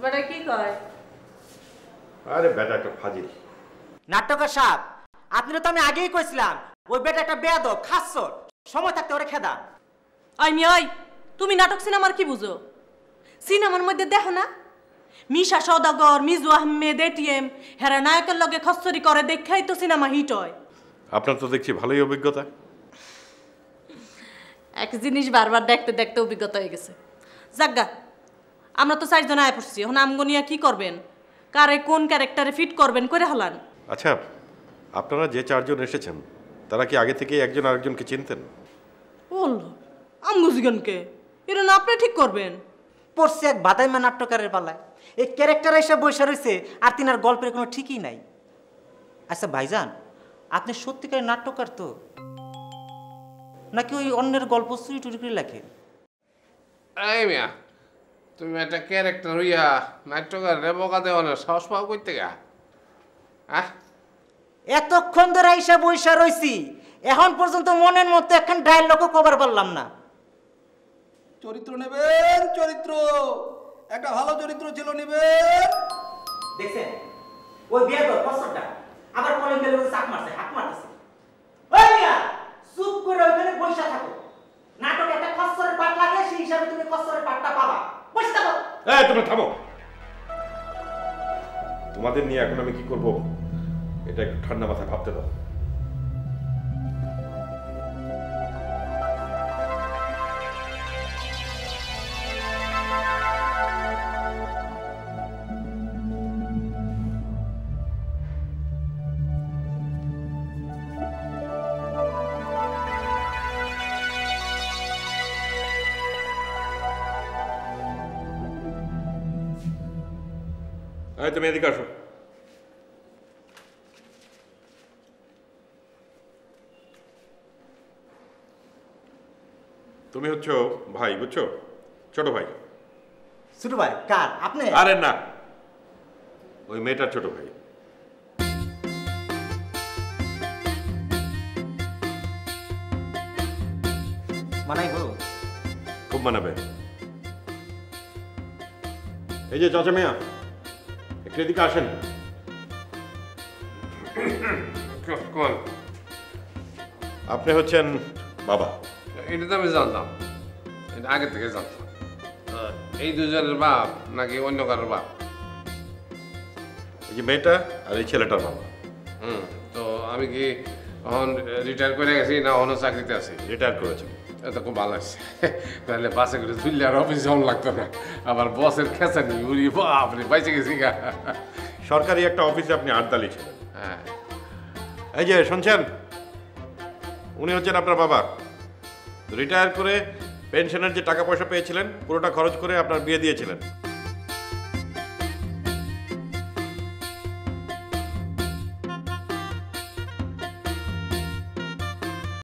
বেটা কি কয়? আরে বেটা একটা ফাজিল নাট্যকার সাহেব, আপনি তো আমি আগেই কইছিলাম ওই বেটা একটা বেয়াদব খাচ্ছর, সময় থাকতে ওরে খেদা। ওই তুমি নাটক সিনেমার কি বুঝো? সিনেমার মধ্যে দেখো না মিশা সওদাগর, মিজু আহমেদ, এটিএম হেরা নায়কের লগে খচ্চরি করে দেখাই তো সিনেমা হিট হয়। আপনার তো দেখছি ভালোই অভিজ্ঞতা। এক জিনিস বারবার দেখতে দেখতে অভিজ্ঞতা হয়ে গেছে। যাজ্ঞা, আমরা তো 4 জন আয় পড়ছি, এখন আমগনিয়া কি করবেন, কারে কোন ক্যারেক্টারে ফিট করবেন করে হলান। আচ্ছা, আপনারা যে 4 জন এসেছেন তারা কি আগে থেকেই একজন আরেকজনকে চিনতেন? বল আমগুজিগনকে এরা না আপনি ঠিক করবেন। পড়ছে এক বাদাইমা নাট্যকারের পালায়, এই ক্যারেক্টার এসে বসে রয়েছে আর তিনার গল্পের কোনো ঠিকই নাই। আচ্ছা ভাইজান, আপনি সত্যিকারের নাট্যকার তো, নাকি ওই অন্যের গল্প চুরি টুরি করে লেখেন? এই মিয়া, তুমি একটা ক্যারেক্টার হইয়া নাট্যকার রে বোকা দেওয়ানোর সাহস পাও করতে গা? এতক্ষণ ধরে আইসা বইসা রইছি, এখন পর্যন্ত মনের মতো এখন ডায়লগও কভার পারলাম না। চরিত্র নেবেন, চরিত্র একটা ভালো চরিত্র ছিল নেবেন। দেখছেন ওই বিয়াদব কসরটা আবার কলিং বেল চাপ মারছে, হাত মারতেছে। ওই মিয়া চুপ করে ওখানে বইসা থাকো, নাটকে একটা খসরের পাট লাগে, সেই হিসাবে তুমি খসরের পাটটা পাবা। বসে থাকো। এই তোমরা থামো। তোমাদের নিয়ে এখন আমি কি করব এটা একটু ঠান্ডা মাথায় ভাবতে দাও। তুমি এদিকে আসো। তুমি হচ্ছে ভাই, বুঝছো? ছোট ভাই। ছোট ভাই কার? আপনি? আরে না, ওই মেয়েটার ছোট ভাই। মানাইবো? খুব মানাবে। এই যে চাচা মিয়া, একটু এদিকে আসেন। কোন? আপনি হচ্ছেন বাবা। এটা তো আমি জানতাম, এটা আগে থেকে জানতাম। এই দুজনের বাপ নাকি অন্য কারোর বাপ? এই যে মেয়েটা আর এই ছেলেটার বাবা। তো আমি কি এখন রিটায়ার করে গেছি না অন্য চাকরিতে আছি? রিটায়ার করেছেন। এটা খুব ভালো আছে, তাহলে বাসে করে ঝুললে আর অফিসে যাওয়া লাগতো না। আবার বসের খেঁচা নিয়ে উড়ি বাপরে বাইচে গেছি গা। সরকারি একটা অফিসে আপনি আটদালি ছিলেন। হ্যাঁ, এই যে শুনছেন, উনি হচ্ছেন আপনার বাবা। রিটায়ার করে পেনশনের যে টাকা পয়সা পেয়েছিলেন পুরোটা খরচ করে আপনার বিয়ে দিয়েছিলেন।